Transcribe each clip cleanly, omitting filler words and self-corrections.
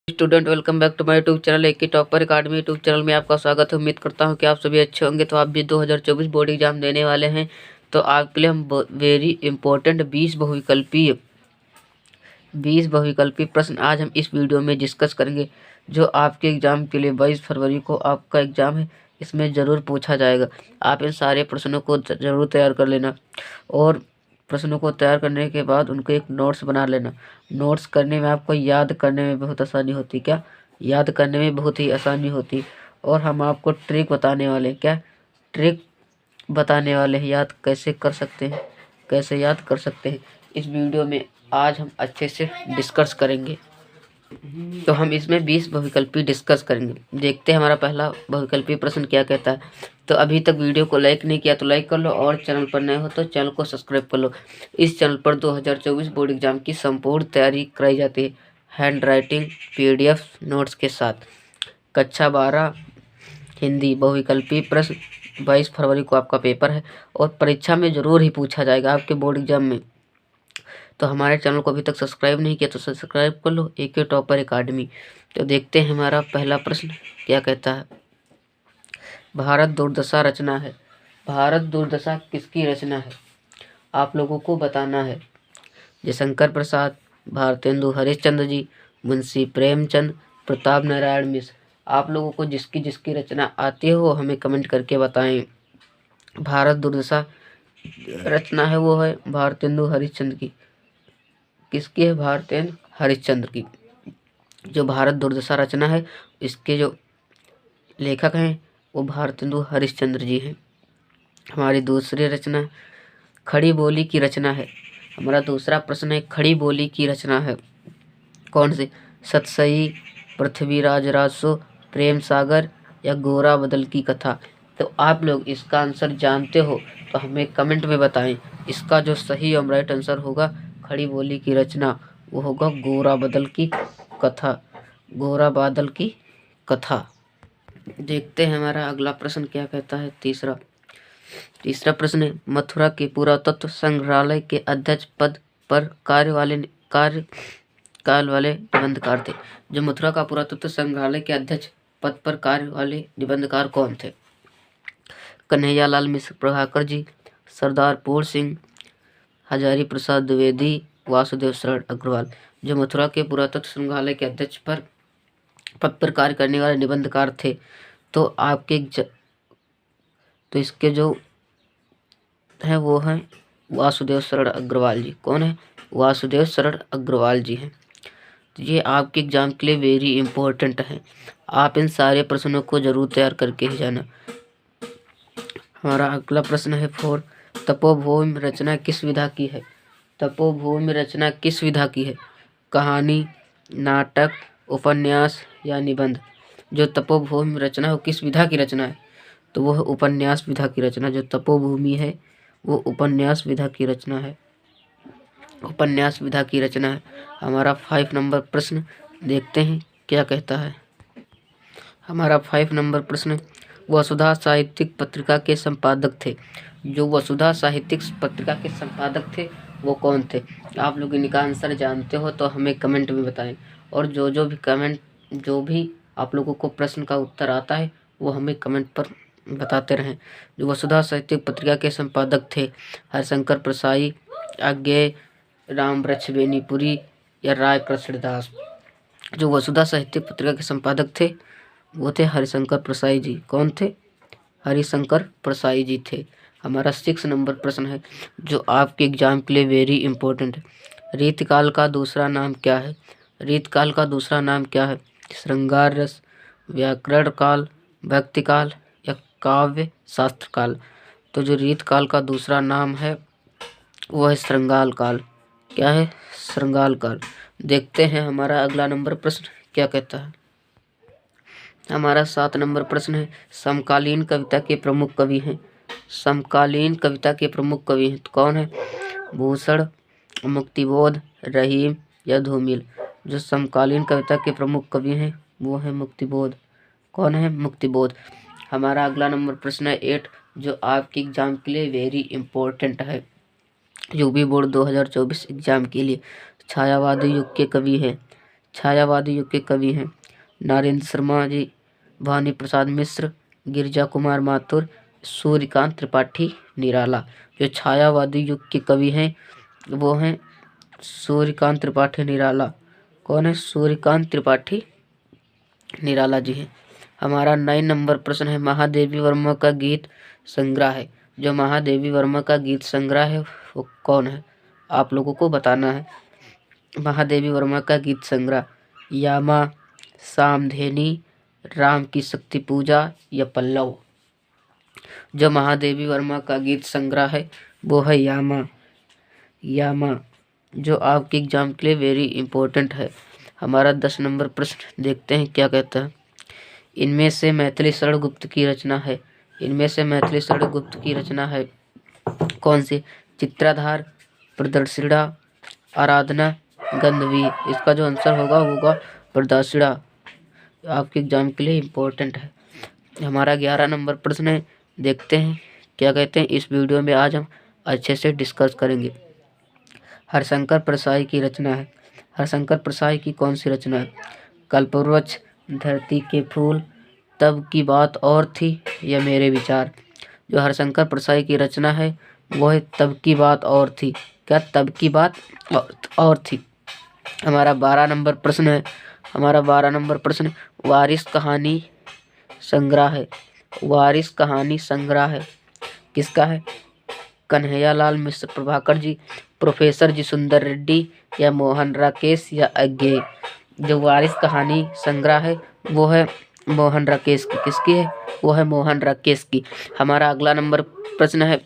Student welcome back to my YouTube channel एक topper academy YouTube channel में आपका स्वागत है। उम्मीद करता हूं कि आप सभी अच्छे होंगे। तो आप भी 2024 बोर्ड एग्जाम देने वाले हैं, तो आपके लिए हम वेरी इंपॉर्टेंट 20 बहुविकल्पी प्रश्न आज हम इस वीडियो में डिस्कस करेंगे, जो आपके एग्जाम के लिए 22 फरवरी को आपका एग्जाम है, इसमें ज़रूर पूछा जाएगा। आप इन सारे प्रश्नों को ज़रूर तैयार कर लेना और प्रश्नों को तैयार करने के बाद उनको एक नोट्स बना लेना। नोट्स करने में आपको याद करने में बहुत आसानी होती, क्या याद करने में बहुत ही आसानी होती। और हम आपको ट्रिक बताने वाले हैं, क्या ट्रिक बताने वाले हैं, याद कैसे कर सकते हैं, कैसे याद कर सकते हैं। इस वीडियो में आज हम अच्छे से डिस्कस करेंगे। तो हम इसमें 20 बहुविकल्पी डिस्कस करेंगे। देखते हैं हमारा पहला बहुविकल्पी प्रश्न क्या कहता है। तो अभी तक वीडियो को लाइक नहीं किया तो लाइक कर लो, और चैनल पर नए हो तो चैनल को सब्सक्राइब कर लो। इस चैनल पर 2024 बोर्ड एग्जाम की संपूर्ण तैयारी कराई जाती है, हैंड राइटिंग PDF नोट्स के साथ। कक्षा 12 हिंदी बहुविकल्पी प्रश्न 22 फरवरी को आपका पेपर है, और परीक्षा में ज़रूर ही पूछा जाएगा आपके बोर्ड एग्जाम में। तो हमारे चैनल को अभी तक सब्सक्राइब नहीं किया तो सब्सक्राइब कर लो, एक टॉपर अकाडमी। तो देखते हैं हमारा पहला प्रश्न क्या कहता है। भारत दुर्दशा रचना है। भारत दुर्दशा किसकी रचना है, आप लोगों को बताना है। जयशंकर प्रसाद, भारतेंदु हरिश्चंद्र जी, मुंशी प्रेमचंद, प्रताप नारायण मिश्र। आप लोगों को जिसकी जिसकी रचना आती है वो हमें कमेंट करके बताएं। भारत दुर्दशा रचना है वो है भारतेंदु हरिश्चंद्र की। किसकी है? भारतेंदु हरिश्चंद्र की। जो भारत दुर्दशा रचना है, इसके जो लेखक हैं वो भारतेंदु हरिश्चंद्र जी हैं। हमारी दूसरी रचना खड़ी बोली की रचना है। हमारा दूसरा प्रश्न है खड़ी बोली की रचना है कौन सी? सतसई, पृथ्वीराज राजसो, प्रेम सागर या गोरा बदल की कथा। तो आप लोग इसका आंसर जानते हो तो हमें कमेंट में बताएं। इसका जो सही और राइट आंसर होगा खड़ी बोली की रचना, वो होगा गोरा बदल की कथा। गोरा बादल की कथा। देखते हैं हमारा अगला प्रश्न क्या कहता है। तीसरा प्रश्न है मथुरा के पुरातत्व संग्रहालय के अध्यक्ष पद पर कार्यकाल वाले निबंधकार थे। जो मथुरा का पुरातत्व संग्रहालय के अध्यक्ष पद पर कार्य वाले निबंधकार कौन थे? कन्हैयालाल मिश्र प्रभाकर जी, सरदार पूर्ण सिंह, हजारी प्रसाद द्विवेदी, वासुदेव शरण अग्रवाल। जो मथुरा के पुरातत्व संग्रहालय के अध्यक्ष पद पर कार्य करने वाले निबंधकार थे, तो तो इसके जो है वो है वासुदेव शरण अग्रवाल जी। कौन है? वासुदेव शरण अग्रवाल जी हैं। तो ये आपके एग्जाम के लिए वेरी इंपॉर्टेंट है। आप इन सारे प्रश्नों को जरूर तैयार करके ही जाना। हमारा अगला प्रश्न है 4, तपोभूमि रचना किस विधा की है? तपोभूमि रचना किस विधा की है? कहानी, नाटक, उपन्यास या निबंध। जो तपोभूमि रचना है वो किस विधा की रचना है? तो वो है उपन्यास विधा की रचना। जो तपोभूमि है वो उपन्यास विधा की रचना है। उपन्यास विधा की रचना है। हमारा 5 नंबर प्रश्न देखते हैं क्या कहता है। हमारा 5 नंबर प्रश्न वसुधा साहित्यिक पत्रिका के संपादक थे। जो वसुधा साहित्यिक पत्रिका के संपादक थे वो कौन थे? आप लोग इनका आंसर जानते हो तो हमें कमेंट में बताएं, और जो भी आप लोगों को प्रश्न का उत्तर आता है वो हमें कमेंट पर बताते रहें। जो वसुधा साहित्यिक पत्रिका के संपादक थे हरिशंकर प्रसाई, आज्ञेय रामवृक्ष बेनीपुरी या राय कृष्णदास। जो वसुधा साहित्यिक पत्रिका के संपादक थे वो थे हरिशंकर प्रसाई जी। कौन थे? हरिशंकर प्रसाई जी थे। हमारा 6 नंबर प्रश्न है जो आपके एग्जाम के लिए वेरी इंपॉर्टेंट है। रीतकाल का दूसरा नाम क्या है? रीतकाल का दूसरा नाम क्या है? श्रृंगार रस, व्याकरण काल, भक्ति काल या काव्य शास्त्र काल। तो जो रीतकाल का दूसरा नाम है वो है श्रृंगार काल। क्या है? श्रृंगार काल। देखते हैं हमारा अगला नंबर प्रश्न क्या कहता है। हमारा 7 नंबर प्रश्न है समकालीन कविता के प्रमुख कवि हैं। समकालीन कविता के प्रमुख कवि हैं तो कौन है? भूषण, मुक्तिबोध, रहीम या धूमिल। जो समकालीन कविता के प्रमुख कवि हैं वो है मुक्तिबोध। कौन है? मुक्तिबोध। हमारा अगला नंबर प्रश्न है 8, जो आपके एग्जाम के लिए वेरी इंपॉर्टेंट है। यूपी बोर्ड 2024 एग्जाम के लिए छायावादी युग के कवि हैं छायावादी युग के कवि हैं? नरेंद्र शर्मा जी, भानी प्रसाद मिश्र, गिरिजा कुमार माथुर, सूर्यकांत त्रिपाठी निराला। जो छायावादी युग के कवि हैं वो हैं सूर्यकांत त्रिपाठी निराला। कौन है? सूर्यकांत त्रिपाठी निराला जी हैं। हमारा 9 नंबर प्रश्न है, महादेवी वर्मा का गीत संग्रह है। जो महादेवी वर्मा का गीत संग्रह है वो कौन है? आप लोगों को बताना है। महादेवी वर्मा का गीत संग्रह यामा, सामधेनी, राम की शक्ति पूजा या पल्लव। जो महादेवी वर्मा का गीत संग्रह है वो है यामा। यामा जो आपके एग्जाम के लिए वेरी इंपॉर्टेंट है। हमारा 10 नंबर प्रश्न देखते हैं क्या कहता है। इनमें से मैथिली शरण गुप्त की रचना है। इनमें से मैथिली शरण गुप्त की रचना है कौन सी? चित्राधार, प्रदर्शिड़ा, आराधना, गंधवी। इसका जो आंसर होगा प्रदर्शिड़ा। आपके एग्जाम के लिए इम्पोर्टेंट है। हमारा 11 नंबर प्रश्न है, देखते हैं क्या कहते हैं। इस वीडियो में आज हम अच्छे से डिस्कस करेंगे। हरशंकर परसाई की रचना है। हरशंकर परसाई की कौन सी रचना है? कल्पवृक्ष, धरती के फूल, तब की बात और थी या मेरे विचार। जो हरशंकर परसाई की रचना है वो है तब की बात और थी। क्या? तब की बात और थी। हमारा 12 नंबर प्रश्न है। हमारा 12 नंबर प्रश्न वारिस कहानी संग्रह है। वारिस कहानी संग्रह है किसका है? कन्हैयालाल मिश्र प्रभाकर जी, प्रोफेसर जी सुंदर रेड्डी या मोहन राकेश या अज्ञे। जो वारिस कहानी संग्रह है वो है मोहन राकेश की। किसकी है? वो है मोहन राकेश की। हमारा अगला नंबर प्रश्न है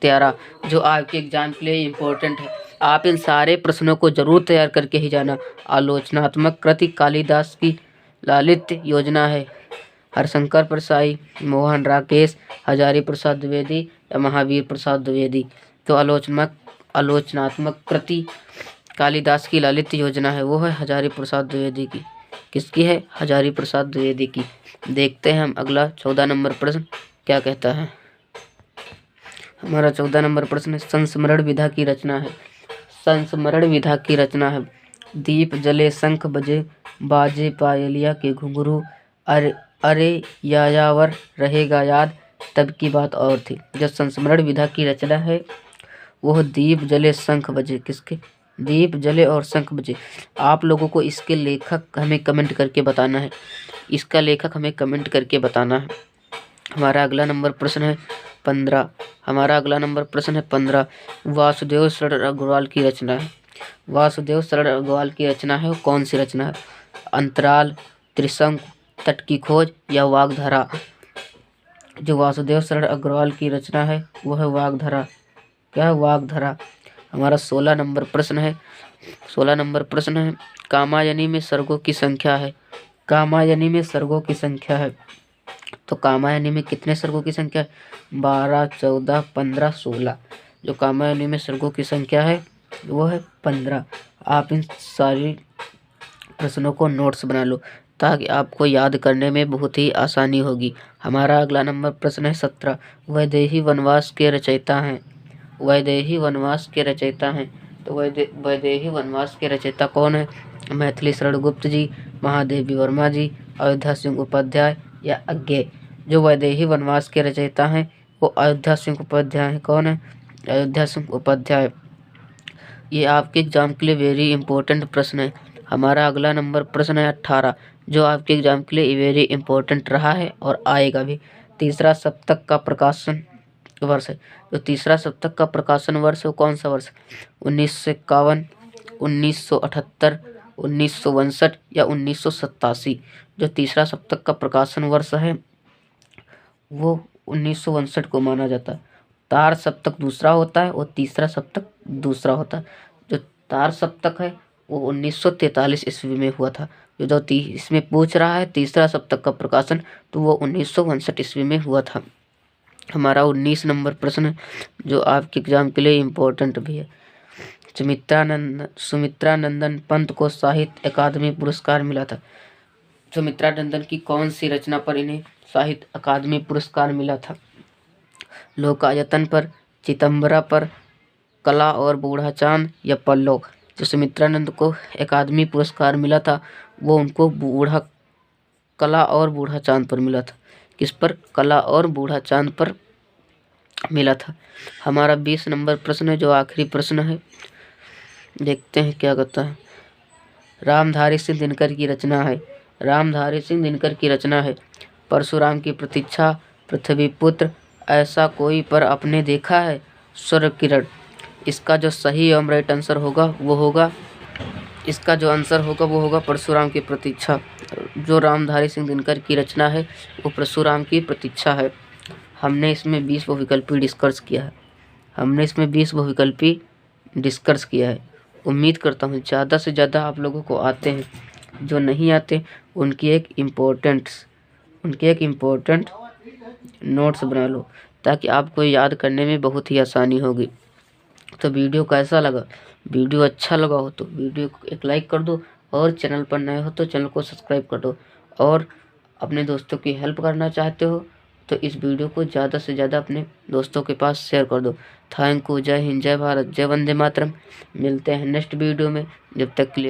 13, जो आपके एग्जाम के लिए इम्पोर्टेंट है। आप इन सारे प्रश्नों को जरूर तैयार करके ही जाना। आलोचनात्मक कृति कालिदास की ललित योजना है। हरशंकर परसाई, मोहन राकेश, हजारी प्रसाद द्विवेदी या महावीर प्रसाद द्विवेदी। तो आलोचनात्मक कृति कालिदास की ललित योजना है वो है हजारी प्रसाद द्विवेदी की। किसकी है? हजारी प्रसाद द्विवेदी की। देखते हैं हम अगला 14 नंबर प्रश्न क्या कहता है। हमारा 14 नंबर प्रश्न संस्मरण विधा की रचना है। संस्मरण विधा की रचना है दीप जले शंख बजे, बाजे पायलिया के घुंघरू, अरे अरे यायावर रहेगा याद, तब की बात और थी। जो संस्मरण विधा की रचना है वो दीप जले शंख बजे। किसके? दीप जले और शंख बजे। आप लोगों को इसके लेखक हमें कमेंट करके बताना है। इसका लेखक हमें कमेंट करके बताना है। हमारा अगला नंबर प्रश्न है 15। हमारा अगला नंबर प्रश्न है 15, वासुदेव शरण अग्रवाल की रचना है। वासुदेव शरण अग्रवाल की रचना है वो कौन सी रचना है? अंतराल, त्रिशंकु, तट की खोज या वाग्धारा। जो वासुदेव शरण अग्रवाल की रचना है वो है वाग्धारा। क्या है? वाग्धारा। हमारा 16 नंबर प्रश्न है। 16 नंबर प्रश्न है कामायनी में सर्गों की संख्या है। कामायनी में सर्गों की संख्या है। तो कामायनी में कितने सर्गों की संख्या है? 12, 14, 15, 16। जो कामायनी में सर्गों की संख्या है वो है 15। आप इन सारी प्रश्नों को नोट्स बना लो ताकि आपको याद करने में बहुत ही आसानी होगी। हमारा अगला नंबर प्रश्न है 17, वैदेही वनवास के रचयिता हैं। वैदेही वनवास के रचयिता हैं। तो वैदेही वनवास के रचयिता कौन है? मैथिली शरण गुप्त जी, महादेवी वर्मा जी, अयोध्या सिंह उपाध्याय या अज्ञे। जो वैदेही वनवास के रचयिता हैं वो अयोध्या सिंह उपाध्याय हैं। कौन है? अयोध्या सिंह उपाध्याय। ये आपके एग्जाम के लिए वेरी इंपॉर्टेंट प्रश्न है। हमारा अगला नंबर प्रश्न है 18, जो आपके एग्जाम के लिए वेरी इंपॉर्टेंट रहा है और आएगा भी। तीसरा सप्तक का प्रकाशन वर्ष है। जो तीसरा सप्तक का प्रकाशन वर्ष है वो कौन सा वर्ष? 1951, 1978, 1962 या 1987। जो तीसरा सप्तक का प्रकाशन वर्ष है वो 1962 को माना जाता है। तार सप्तक दूसरा होता है और तीसरा सप्तक दूसरा होता है। जो तार सप्तक है वो 1943 ईस्वी में हुआ था। जो इसमें पूछ रहा है तीसरा सप्तक का प्रकाशन, तो वो 1962 ईस्वी में हुआ था। हमारा 19 नंबर प्रश्न जो आपके एग्जाम के लिए इम्पोर्टेंट भी है। सुमित्रा नंदन पंत को साहित्य अकादमी पुरस्कार मिला था। सुमित्रा नंदन की कौन सी रचना पर इन्हें साहित्य अकादमी पुरस्कार मिला था? लोकायतन पर, चितंबरा पर, कला और बूढ़ा चांद या पल्लव। जो सुमित्रानंद को अकादमी पुरस्कार मिला था वो उनको बूढ़ा कला और बूढ़ा चांद पर मिला था। किस पर? कला और बूढ़ा चांद पर मिला था। हमारा 20 नंबर प्रश्न है, जो आखिरी प्रश्न है, देखते हैं क्या कहता है। रामधारी सिंह दिनकर की रचना है। रामधारी सिंह दिनकर की रचना है परशुराम की प्रतीक्षा, पृथ्वीपुत्र, ऐसा कोई पर आपने देखा है, सूर्य किरण। इसका जो सही एवं राइट आंसर होगा वो होगा, इसका जो आंसर होगा वो होगा परशुराम की प्रतीक्षा। जो रामधारी सिंह दिनकर की रचना है वो परशुराम की प्रतीक्षा है। हमने इसमें 20 बहुविकल्पी डिस्कस किया है। हमने इसमें 20 बहुविकल्पी डिस्कस किया है। उम्मीद करता हूँ ज़्यादा से ज़्यादा आप लोगों को आते हैं। जो नहीं आते उनकी एक इम्पोर्टेंट नोट्स बना लो, ताकि आपको याद करने में बहुत ही आसानी होगी। तो वीडियो कैसा लगा? वीडियो अच्छा लगा हो तो वीडियो को एक लाइक कर दो, और चैनल पर नए हो तो चैनल को सब्सक्राइब कर दो। और अपने दोस्तों की हेल्प करना चाहते हो तो इस वीडियो को ज़्यादा से ज़्यादा अपने दोस्तों के पास शेयर कर दो। Thank you. जय हिंद, जय भारत, जय वंदे मातरम। मिलते हैं नेक्स्ट वीडियो में। जब तक के लिए